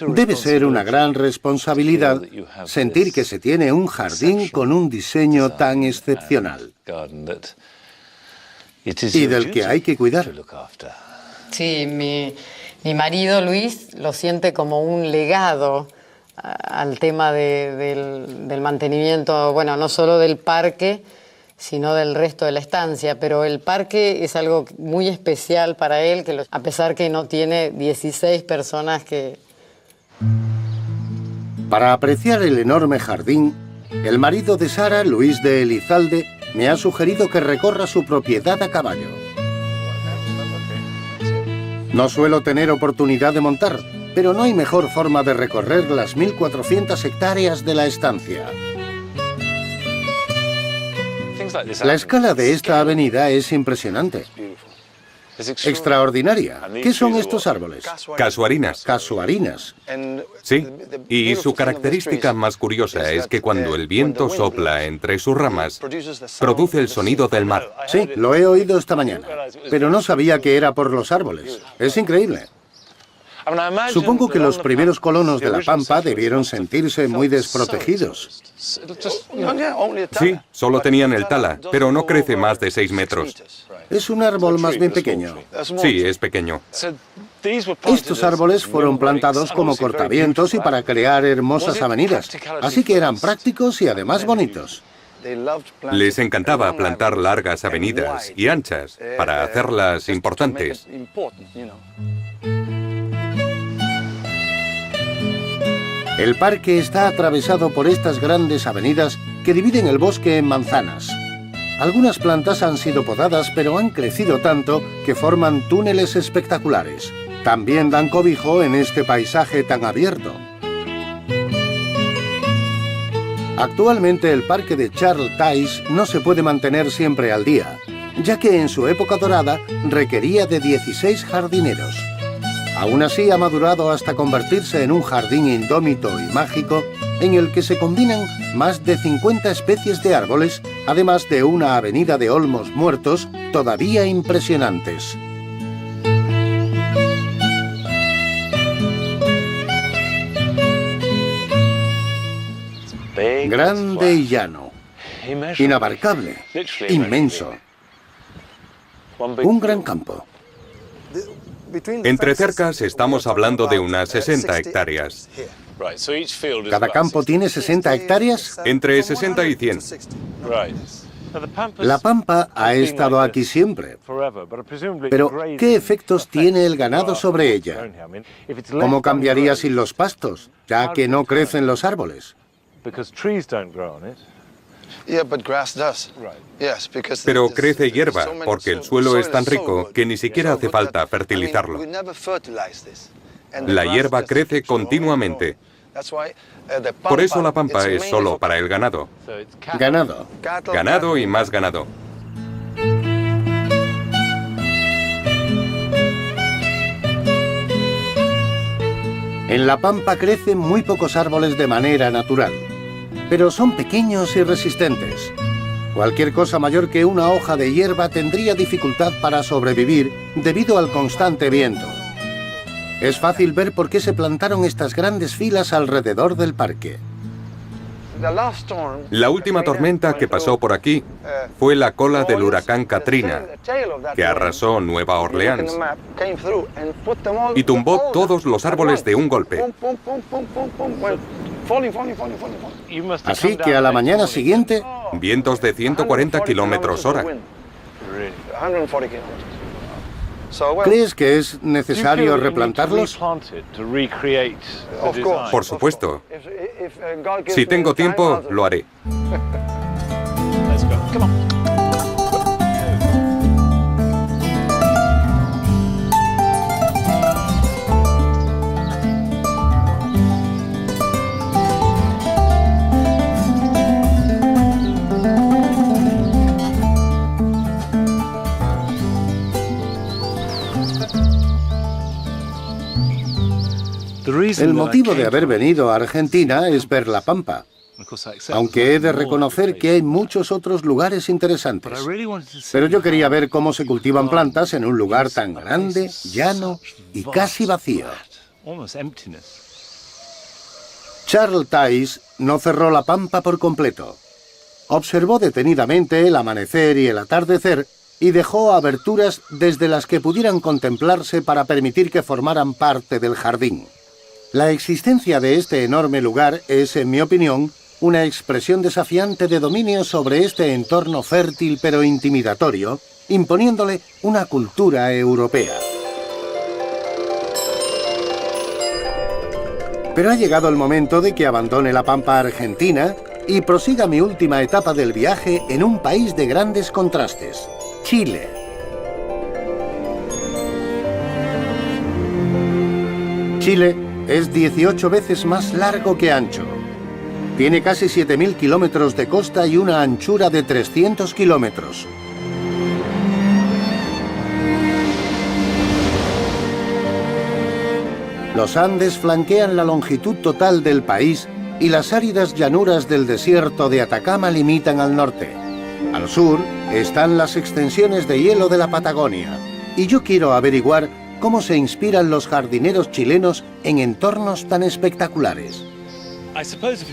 Debe ser una gran responsabilidad sentir que se tiene un jardín con un diseño tan excepcional y del que hay que cuidar. Sí, mi marido Luis lo siente como un legado al tema del mantenimiento, bueno, no solo del parque, sino del resto de la estancia, pero el parque es algo muy especial para él, que a pesar que no tiene 16 personas que... Para apreciar el enorme jardín, el marido de Sara, Luis de Elizalde, me ha sugerido que recorra su propiedad a caballo. No suelo tener oportunidad de montar, pero no hay mejor forma de recorrer las 1.400 hectáreas de la estancia. La escala de esta avenida es impresionante. Extraordinaria. ¿Qué son estos árboles? Casuarinas. Casuarinas. Sí, y su característica más curiosa es que cuando el viento sopla entre sus ramas, produce el sonido del mar. Sí, lo he oído esta mañana, pero no sabía que era por los árboles. Es increíble. Supongo que los primeros colonos de La Pampa debieron sentirse muy desprotegidos. Sí, solo tenían el tala, pero no crece más de 6 metros. Es un árbol más bien pequeño. Sí, es pequeño. Estos árboles fueron plantados como cortavientos y para crear hermosas avenidas, así que eran prácticos y además bonitos. Les encantaba plantar largas avenidas y anchas para hacerlas importantes. El parque está atravesado por estas grandes avenidas que dividen el bosque en manzanas. Algunas plantas han sido podadas, pero han crecido tanto que forman túneles espectaculares. También dan cobijo en este paisaje tan abierto. Actualmente el parque de Charles Tays no se puede mantener siempre al día, ya que en su época dorada requería de 16 jardineros. Aún así ha madurado hasta convertirse en un jardín indómito y mágico en el que se combinan más de 50 especies de árboles, además de una avenida de olmos muertos todavía impresionantes. Grande y llano, inabarcable, inmenso, un gran campo. Entre cercas estamos hablando de unas 60 hectáreas. ¿Cada campo tiene 60 hectáreas? Entre 60 y 100. La Pampa ha estado aquí siempre. Pero, ¿qué efectos tiene el ganado sobre ella? ¿Cómo cambiaría sin los pastos, ya que no crecen los árboles? Pero crece hierba, porque el suelo es tan rico que ni siquiera hace falta fertilizarlo. La hierba crece continuamente. Por eso la Pampa es solo para el ganado. Ganado. Ganado y más ganado. En La Pampa crecen muy pocos árboles de manera natural, pero son pequeños y resistentes. Cualquier cosa mayor que una hoja de hierba tendría dificultad para sobrevivir debido al constante viento. Es fácil ver por qué se plantaron estas grandes filas alrededor del parque. La última tormenta que pasó por aquí fue la cola del huracán Katrina, que arrasó Nueva Orleans y tumbó todos los árboles de un golpe. Así que a la mañana siguiente, vientos de 140 kilómetros hora. ¿crees que es necesario replantarlos? Por supuesto. Si tengo tiempo, lo haré. El motivo de haber venido a Argentina es ver la Pampa, aunque he de reconocer que hay muchos otros lugares interesantes. Pero yo quería ver cómo se cultivan plantas en un lugar tan grande, llano y casi vacío. Charles Tays no cerró la Pampa por completo. Observó detenidamente el amanecer y el atardecer y dejó aberturas desde las que pudieran contemplarse para permitir que formaran parte del jardín. La existencia de este enorme lugar es, en mi opinión, una expresión desafiante de dominio sobre este entorno fértil pero intimidatorio, imponiéndole una cultura europea. Pero ha llegado el momento de que abandone la Pampa argentina y prosiga mi última etapa del viaje en un país de grandes contrastes, Chile. Chile es 18 veces más largo que ancho. Tiene casi 7.000 kilómetros de costa y una anchura de 300 kilómetros. Los Andes flanquean la longitud total del país y las áridas llanuras del desierto de Atacama limitan al norte. Al sur están las extensiones de hielo de la Patagonia. Y yo quiero averiguar cómo se inspiran los jardineros chilenos en entornos tan espectaculares.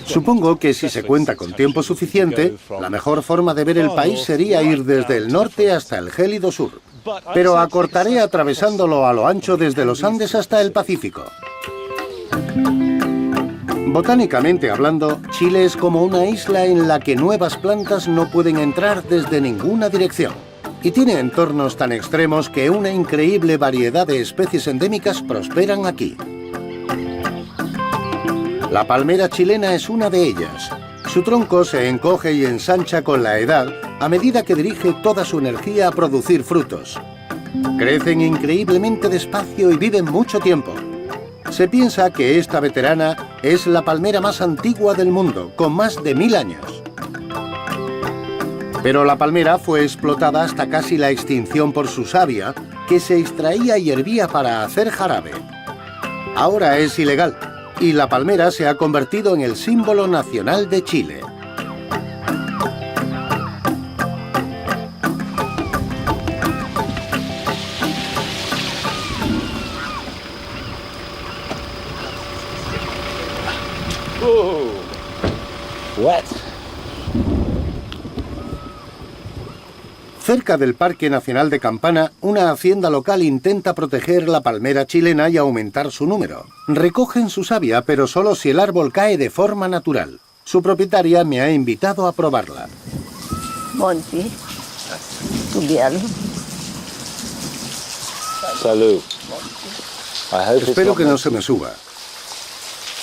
Supongo que si se cuenta con tiempo suficiente, la mejor forma de ver el país sería ir desde el norte hasta el gélido sur. Pero acortaré atravesándolo a lo ancho desde los Andes hasta el Pacífico. Botánicamente hablando, Chile es como una isla en la que nuevas plantas no pueden entrar desde ninguna dirección. Y tiene entornos tan extremos que una increíble variedad de especies endémicas prosperan aquí. La palmera chilena es una de ellas. Su tronco se encoge y ensancha con la edad a medida que dirige toda su energía a producir frutos. Crecen increíblemente despacio y viven mucho tiempo. Se piensa que esta veterana es la palmera más antigua del mundo, con más de 1000 años. Pero la palmera fue explotada hasta casi la extinción por su savia, que se extraía y hervía para hacer jarabe. Ahora es ilegal, y la palmera se ha convertido en el símbolo nacional de Chile. Cerca del Parque Nacional de Campana, una hacienda local intenta proteger la palmera chilena y aumentar su número. Recogen su savia, pero solo si el árbol cae de forma natural. Su propietaria me ha invitado a probarla. Monty, estudiarlo. Salud. Espero que no se me suba.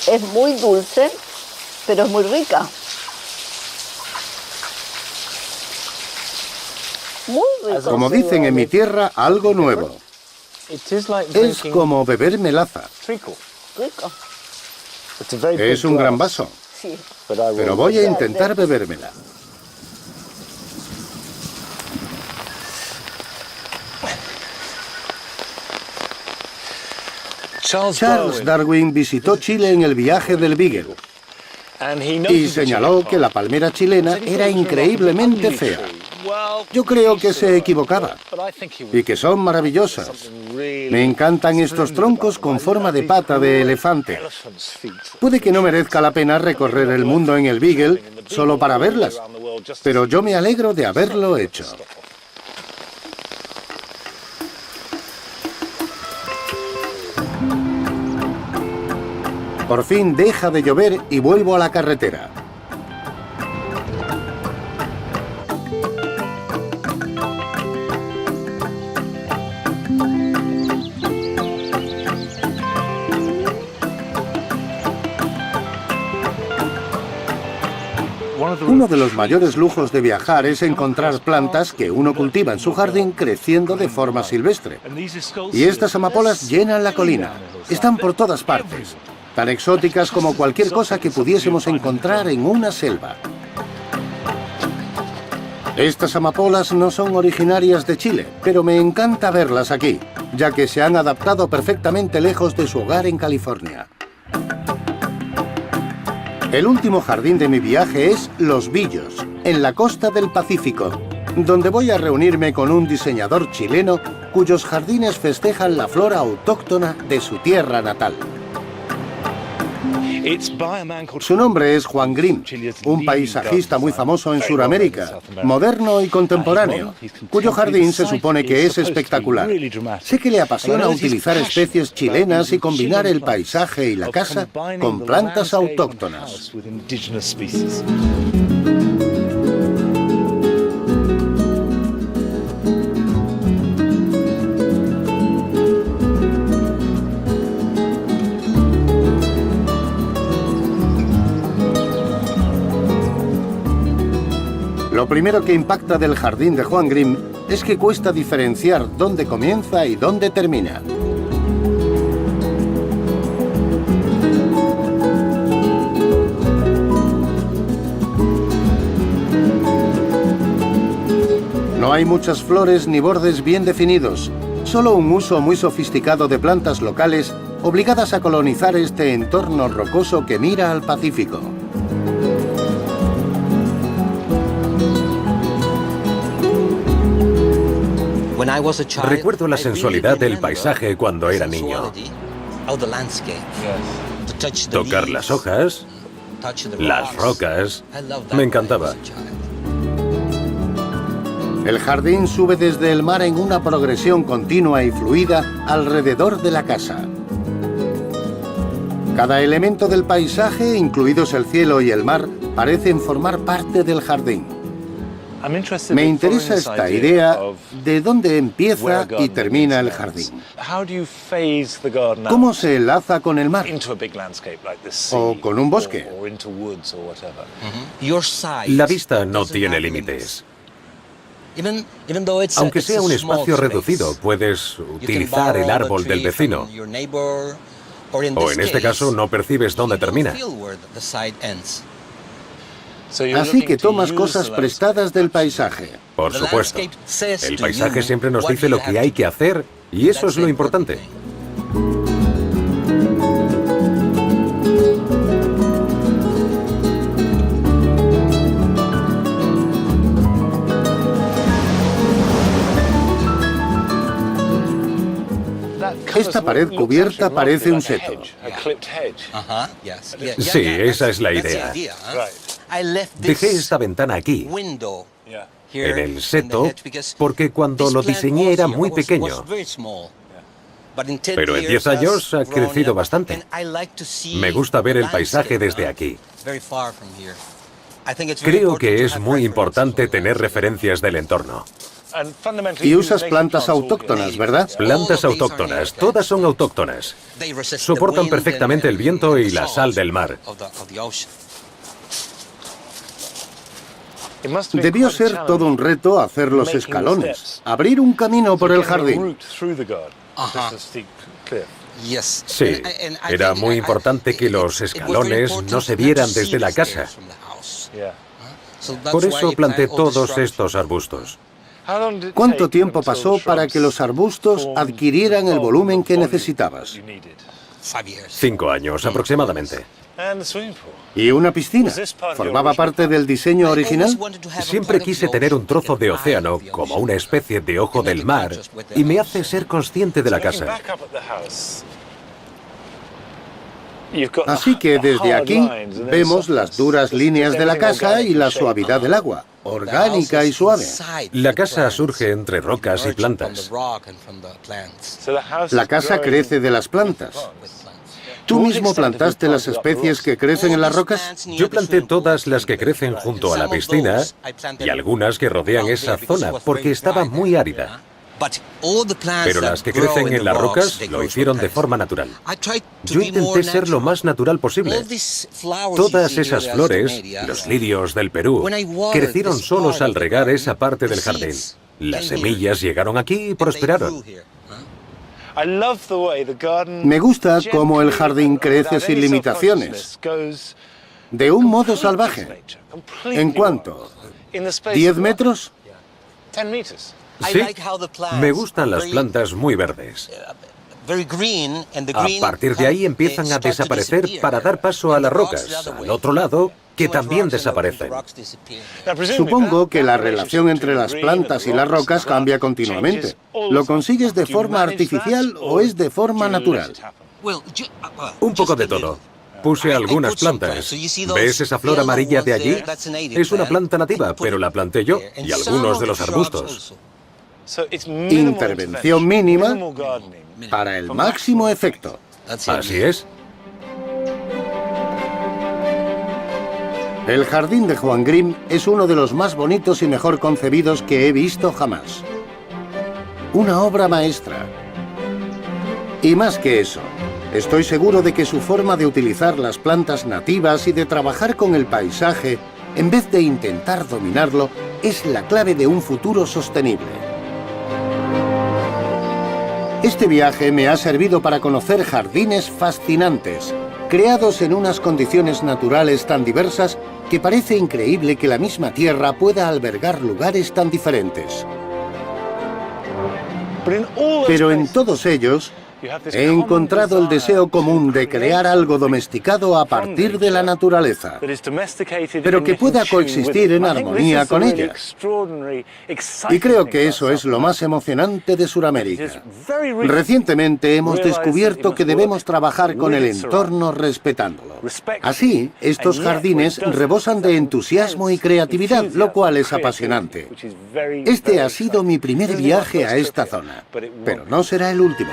Es muy dulce, pero es muy rica. Muy rico. Como dicen en mi tierra, algo nuevo. Es como beber melaza. Rico. Es un gran vaso, Sí. pero voy a intentar bebérmela. Charles Darwin visitó Chile en el viaje del Beagle. Y señaló que la palmera chilena era increíblemente fea. Yo creo que se equivocaba y que son maravillosas. Me encantan estos troncos con forma de pata de elefante. Puede que no merezca la pena recorrer el mundo en el Beagle solo para verlas, pero yo me alegro de haberlo hecho. Por fin deja de llover y vuelvo a la carretera. Uno de los mayores lujos de viajar es encontrar plantas que uno cultiva en su jardín creciendo de forma silvestre. Y estas amapolas llenan la colina. Están por todas partes, tan exóticas como cualquier cosa que pudiésemos encontrar en una selva. Estas amapolas no son originarias de Chile, pero me encanta verlas aquí, ya que se han adaptado perfectamente lejos de su hogar en California. El último jardín de mi viaje es Los Villos, en la costa del Pacífico, donde voy a reunirme con un diseñador chileno cuyos jardines festejan la flora autóctona de su tierra natal. Su nombre es Juan Grimm, un paisajista muy famoso en Sudamérica, moderno y contemporáneo, cuyo jardín se supone que es espectacular. Sé que le apasiona utilizar especies chilenas y combinar el paisaje y la casa con plantas autóctonas. Lo primero que impacta del jardín de Juan Grimm es que cuesta diferenciar dónde comienza y dónde termina. No hay muchas flores ni bordes bien definidos, solo un uso muy sofisticado de plantas locales obligadas a colonizar este entorno rocoso que mira al Pacífico. Recuerdo la sensualidad del paisaje cuando era niño. Tocar las hojas, las rocas, me encantaba. El jardín sube desde el mar en una progresión continua y fluida alrededor de la casa. Cada elemento del paisaje, incluidos el cielo y el mar, parecen formar parte del jardín. Me interesa esta idea de dónde empieza y termina el jardín. ¿Cómo se enlaza con el mar? ¿O con un bosque? La vista no tiene límites. Aunque sea un espacio reducido, puedes utilizar el árbol del vecino. O en este caso, no percibes dónde termina. Así que tomas cosas prestadas del paisaje. Por supuesto. El paisaje siempre nos dice lo que hay que hacer y eso es lo importante. Esta pared cubierta parece un seto. Sí, esa es la idea. Dejé esta ventana aquí, en el seto, porque cuando lo diseñé era muy pequeño. Pero en 10 años ha crecido bastante. Me gusta ver el paisaje desde aquí. Creo que es muy importante tener referencias del entorno. Y usas plantas autóctonas, ¿verdad? Plantas autóctonas, todas son autóctonas. Soportan perfectamente el viento y la sal del mar. Debió ser todo un reto hacer los escalones, abrir un camino por el jardín. Sí, era muy importante que los escalones no se vieran desde la casa. Por eso planté todos estos arbustos. ¿Cuánto tiempo pasó para que los arbustos adquirieran el volumen que necesitabas? 5 años aproximadamente. ¿Y una piscina? ¿Formaba parte del diseño original? Siempre quise tener un trozo de océano como una especie de ojo del mar y me hace ser consciente de la casa. Así que desde aquí vemos las duras líneas de la casa y la suavidad del agua, orgánica y suave. La casa surge entre rocas y plantas. La casa crece de las plantas. ¿Tú mismo plantaste las especies que crecen en las rocas? Yo planté todas las que crecen junto a la piscina y algunas que rodean esa zona porque estaba muy árida. Pero las que crecen en las rocas lo hicieron de forma natural. Yo intenté ser lo más natural posible. Todas esas flores, los lirios del Perú, crecieron solos al regar esa parte del jardín. Las semillas llegaron aquí y prosperaron. Me gusta cómo el jardín crece sin limitaciones, de un modo salvaje. ¿En cuánto? ¿10 metros? Sí, me gustan las plantas muy verdes. A partir de ahí empiezan a desaparecer para dar paso a las rocas, al otro lado, que también desaparecen. Supongo que la relación entre las plantas y las rocas cambia continuamente. ¿Lo consigues de forma artificial o es de forma natural? Un poco de todo. Puse algunas plantas. ¿Ves esa flor amarilla de allí? Es una planta nativa, pero la planté yo y algunos de los arbustos. Intervención mínima para el máximo efecto. Así es. El jardín de Juan Grim es uno de los más bonitos y mejor concebidos que he visto jamás. Una obra maestra. Y más que eso, estoy seguro de que su forma de utilizar las plantas nativas y de trabajar con el paisaje, en vez de intentar dominarlo, es la clave de un futuro sostenible. Este viaje me ha servido para conocer jardines fascinantes, creados en unas condiciones naturales tan diversas que parece increíble que la misma tierra pueda albergar lugares tan diferentes. Pero en todos ellos, he encontrado el deseo común de crear algo domesticado a partir de la naturaleza, pero que pueda coexistir en armonía con ella. Y creo que eso es lo más emocionante de Sudamérica. Recientemente hemos descubierto que debemos trabajar con el entorno respetándolo. Así, estos jardines rebosan de entusiasmo y creatividad, lo cual es apasionante. Este ha sido mi primer viaje a esta zona, pero no será el último.